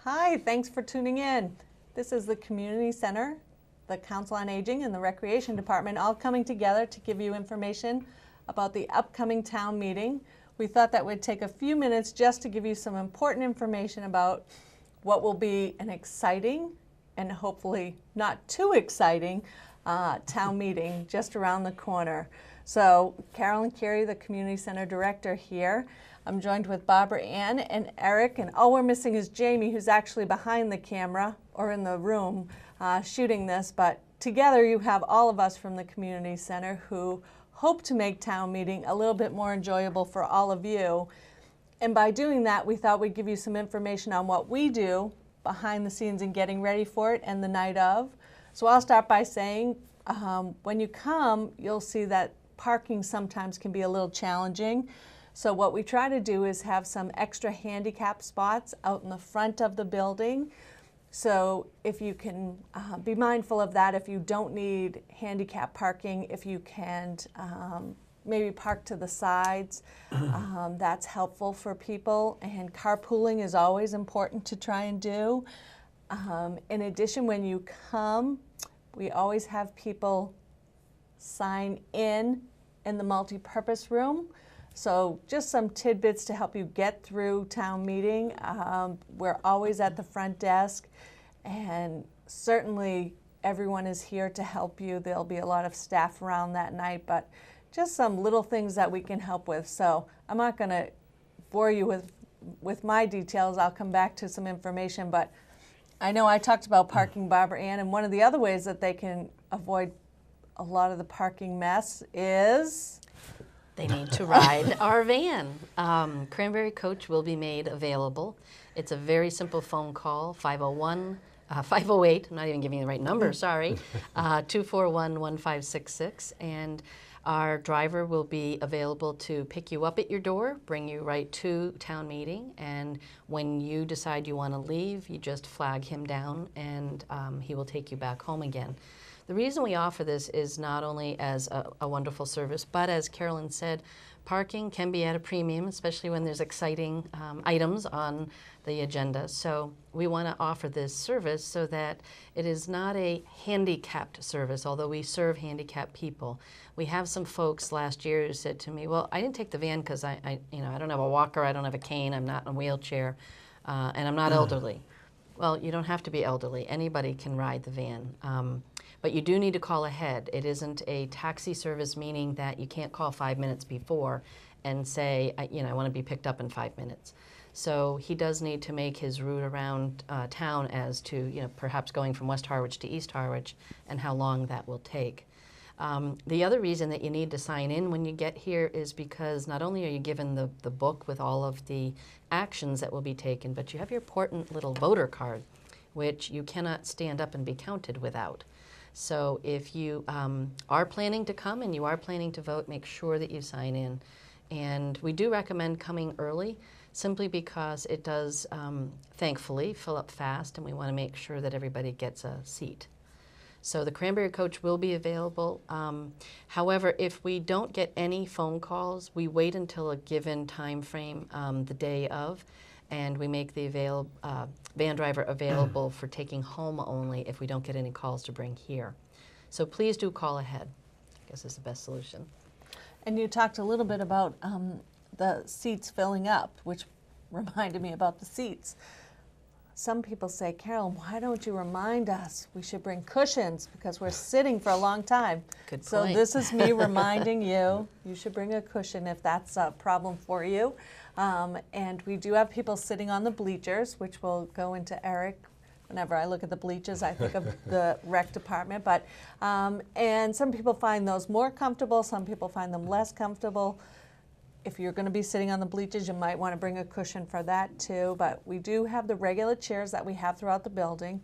Hi, thanks for tuning in. This is the Community Center, the Council on Aging, and the Recreation Department all coming together to give you information about the upcoming town meeting. We thought that would take a few minutes just to give you some important information about what will be an exciting and hopefully not too exciting town meeting just around the corner. So Carolyn, the Community Center Director here. I'm joined with Barbara Ann and Eric, and all we're missing is Jamie, who's actually behind the camera or in the room shooting this. But together you have all of us from the Community Center who hope to make town meeting a little bit more enjoyable for all of you. And by doing that, we thought we'd give you some information on what we do behind the scenes and getting ready for it and the night of. So I'll start by saying when you come, you'll see that parking sometimes can be a little challenging. So what we try to do is have some extra handicap spots out in the front of the building. So if you can be mindful of that, if you don't need handicap parking, if you can maybe park to the sides, that's helpful for people. And carpooling is always important to try and do. In addition, when you come, we always have people sign in the multi-purpose room. So just some tidbits to help you get through town meeting. We're always at the front desk, and certainly everyone is here to help you. There'll be a lot of staff around that night, but just some little things that we can help with. So I'm not going to bore you with my details. I'll come back to some information, but I know I talked about parking, Barbara Ann, and one of the other ways that they can avoid a lot of the parking mess is they need to ride our van. Cranberry Coach will be made available. It's a very simple phone call, 508, I'm not even giving you the right number, sorry, 241-1566. And our driver will be available to pick you up at your door, bring you right to town meeting, and when you decide you want to leave, you just flag him down and he will take you back home again. The reason we offer this is not only as a wonderful service, but as Carolyn said, parking can be at a premium, especially when there's exciting items on the agenda. So we want to offer this service so that it is not a handicapped service, although we serve handicapped people. We have some folks last year who said to me, well, I didn't take the van because I don't have a walker, I don't have a cane, I'm not in a wheelchair, and I'm not elderly. Well, you don't have to be elderly. Anybody can ride the van. But you do need to call ahead. It isn't a taxi service, meaning that you can't call 5 minutes before and say, I want to be picked up in 5 minutes. So he does need to make his route around town as to, perhaps going from West Harwich to East Harwich and how long that will take. The other reason that you need to sign in when you get here is because not only are you given the book with all of the actions that will be taken, but you have your important little voter card, which you cannot stand up and be counted without. So if you are planning to come and you are planning to vote, make sure that you sign in. And we do recommend coming early simply because it does, thankfully, fill up fast, and we want to make sure that everybody gets a seat. So the Cranberry Coach will be available. However, if we don't get any phone calls, we wait until a given time frame the day of, and we make the van driver available for taking home only if we don't get any calls to bring here. So please do call ahead, I guess is the best solution. And you talked a little bit about the seats filling up, which reminded me about the seats. Some people say, Carolyn, why don't you remind us we should bring cushions because we're sitting for a long time. Good point. So this is me reminding you, you should bring a cushion if that's a problem for you. And we do have people sitting on the bleachers, which will go into Eric. Whenever I look at the bleachers, I think of the rec department. But and some people find those more comfortable, some people find them less comfortable. If you're going to be sitting on the bleachers, you might want to bring a cushion for that too. But we do have the regular chairs that we have throughout the building.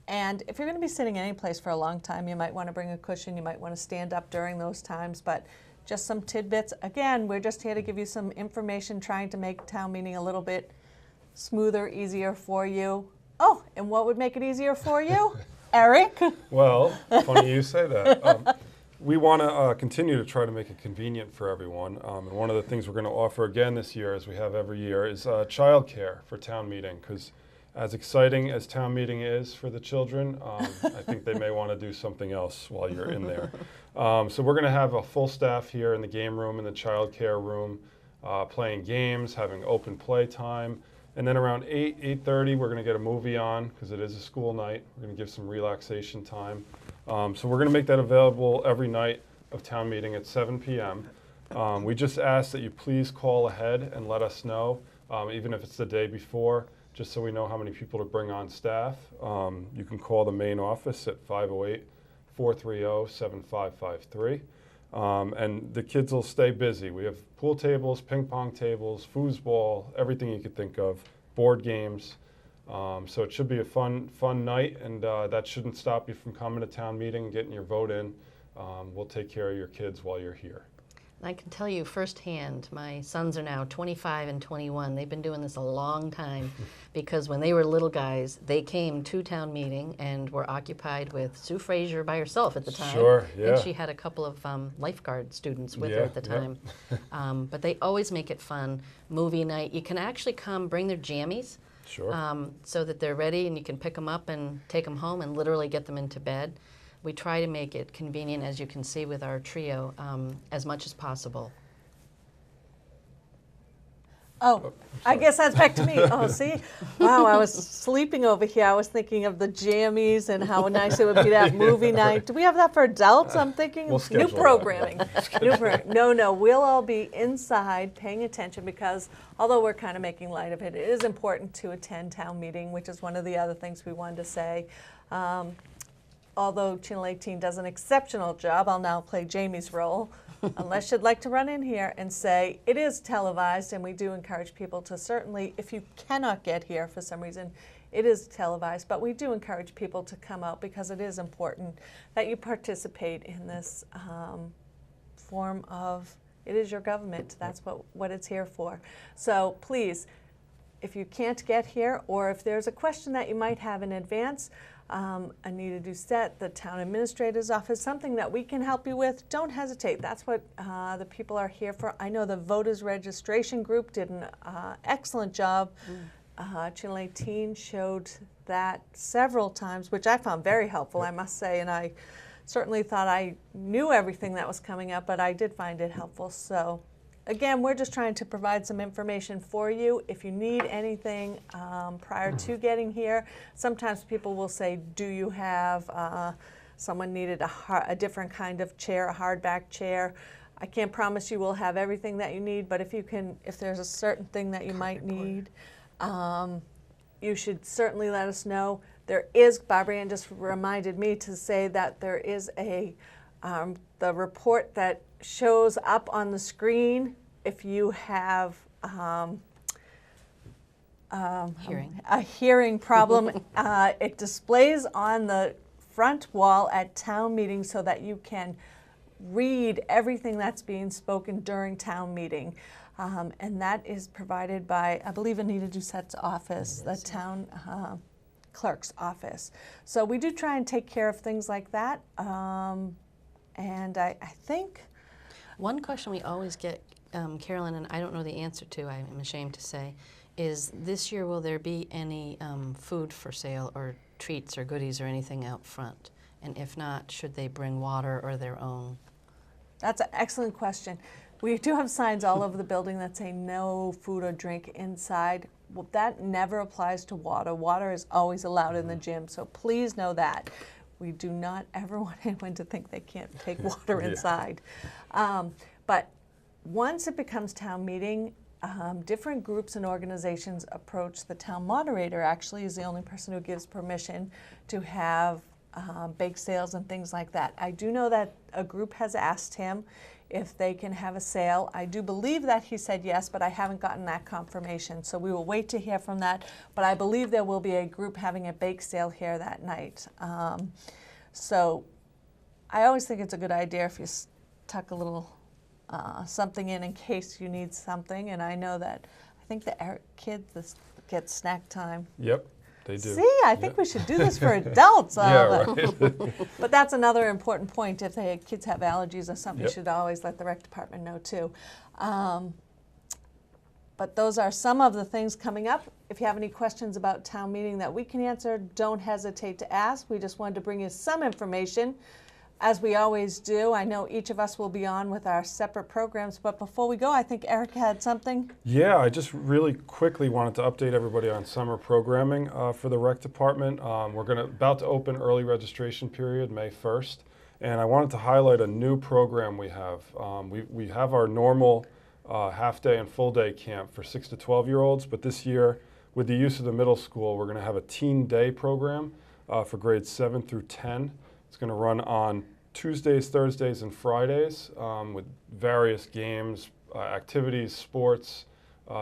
And if you're going to be sitting any place for a long time, you might want to bring a cushion. You might want to stand up during those times. But just some tidbits. Again, we're just here to give you some information, trying to make town meeting a little bit smoother, easier for you. Oh, and what would make it easier for you? Eric? Well, funny you say that. We want to continue to try to make it convenient for everyone. And one of the things we're going to offer again this year, as we have every year, is childcare for town meeting. Because as exciting as town meeting is for the children, I think they may want to do something else while you're in there. So we're going to have a full staff here in the game room and the child care room, playing games, having open play time. And then around 8:30, we're going to get a movie on because it is a school night. We're going to give some relaxation time. So we're going to make that available every night of town meeting at 7 p.m. We just ask that you please call ahead and let us know, even if it's the day before, just so we know how many people to bring on staff. You can call the main office at 508-430-7553. And the kids will stay busy. We have pool tables, ping pong tables, foosball, everything you could think of, board games. So it should be a fun night, and that shouldn't stop you from coming to town meeting and getting your vote in. We'll take care of your kids while you're here. I can tell you firsthand, my sons are now 25 and 21. They've been doing this a long time because when they were little guys, they came to town meeting and were occupied with Sue Frazier by herself at the time. Sure, yeah. And she had a couple of lifeguard students with her at the time. But they always make it fun. Movie night, you can actually come, bring their jammies. Sure. So that they're ready and you can pick them up and take them home and literally get them into bed. We try to make it convenient, as you can see with our trio, as much as possible. Oh, I guess that's back to me. Oh, see? Wow, I was sleeping over here. I was thinking of the jammies and how nice it would be to have movie night. Do we have that for adults? I'm thinking We'll new schedule programming. No, we'll all be inside paying attention because although we're kind of making light of it, it is important to attend town meeting, which is one of the other things we wanted to say. Although Channel 18 does an exceptional job, I'll now play Jamie's role. Unless you'd like to run in here and say, it is televised, and we do encourage people to certainly, if you cannot get here for some reason, it is televised, but we do encourage people to come out because it is important that you participate in this form of, it is your government, that's what it's here for. So please, if you can't get here, or if there's a question that you might have in advance, Anita Doucette, the town administrator's office, something that we can help you with, don't hesitate. That's what the people are here for. I know the voters registration group did an excellent job. Channel 18 showed that several times, which I found very helpful, I must say, and I certainly thought I knew everything that was coming up, but I did find it helpful. So again, we're just trying to provide some information for you. If you need anything prior to getting here, sometimes people will say, do you have, someone needed a different kind of chair, a hardback chair. I can't promise you will have everything that you need, but if there's a certain thing that you might need, you should certainly let us know. There is, Barbara Ann just reminded me to say that there is the report that shows up on the screen if you have a hearing problem. It displays on the front wall at town meeting so that you can read everything that's being spoken during town meeting. And that is provided by, I believe, Anita Doucette's office, the town clerk's office. So we do try and take care of things like that. And I think one question we always get, Carolyn, and I don't know the answer to, I'm ashamed to say, is this year will there be any food for sale or treats or goodies or anything out front? And if not, should they bring water or their own? That's an excellent question. We do have signs all over the building that say no food or drink inside. Well, that never applies to water. Water is always allowed in the gym, so please know that. We do not ever want anyone to think they can't take water inside. But once it becomes town meeting, different groups and organizations approach the town moderator. Actually, is the only person who gives permission to have bake sales and things like that. I do know that a group has asked him if they can have a sale. I do believe that he said yes, but I haven't gotten that confirmation. So we will wait to hear from that. But I believe there will be a group having a bake sale here that night. So I always think it's a good idea if you tuck a little something in case you need something. And I know that I think the kids get snack time. Yep, they do. See, I think we should do this for adults. Yeah, right. But that's another important point. If kids have allergies or something, Yep. you should always let the rec department know too. But those are some of the things coming up. If you have any questions about town meeting that we can answer, don't hesitate to ask. We just wanted to bring you some information, as we always do. I know each of us will be on with our separate programs, but before we go, I think Eric had something. Yeah, I just really quickly wanted to update everybody on summer programming for the rec department. We're about to open early registration period May 1st, and I wanted to highlight a new program we have. We have our normal half-day and full-day camp for 6 to 12-year-olds, but this year, with the use of the middle school, we're going to have a teen day program for grades 7 through 10. It's going to run on Tuesdays, Thursdays, and Fridays with various games, activities, sports,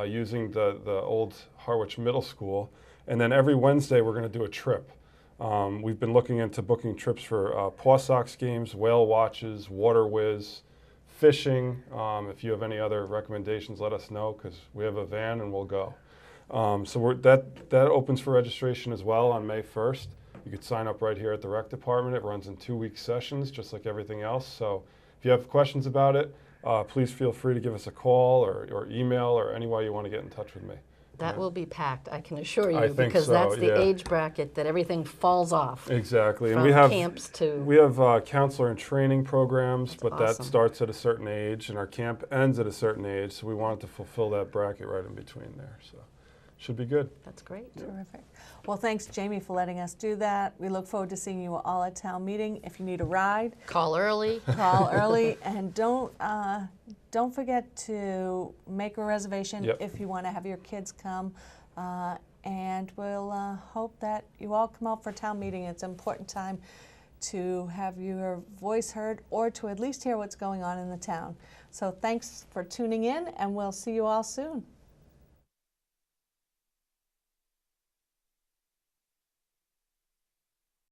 using the old Harwich Middle School. And then every Wednesday, we're going to do a trip. We've been looking into booking trips for Paw Sox games, whale watches, water whiz, fishing. If you have any other recommendations, let us know, because we have a van and we'll go. So that opens for registration as well on May 1st. You could sign up right here at the rec department. It runs in 2-week sessions, just like everything else. So if you have questions about it, please feel free to give us a call or email or any way you want to get in touch with me. That will be packed, I can assure you, I think because so, that's the yeah. age bracket that everything falls off. Exactly. And From we have camps to... We have counselor and training programs, but that awesome. starts at a certain age, and our camp ends at a certain age, so we wanted to fulfill that bracket right in between there. So should be good. That's great. Terrific. Well, thanks, Jamie, for letting us do that. We look forward to seeing you all at town meeting. If you need a ride, Call early. call early, and don't forget to make a reservation Yep. if you want to have your kids come. And we'll hope that you all come out for town meeting. It's an important time to have your voice heard, or to at least hear what's going on in the town. So thanks for tuning in, and we'll see you all soon.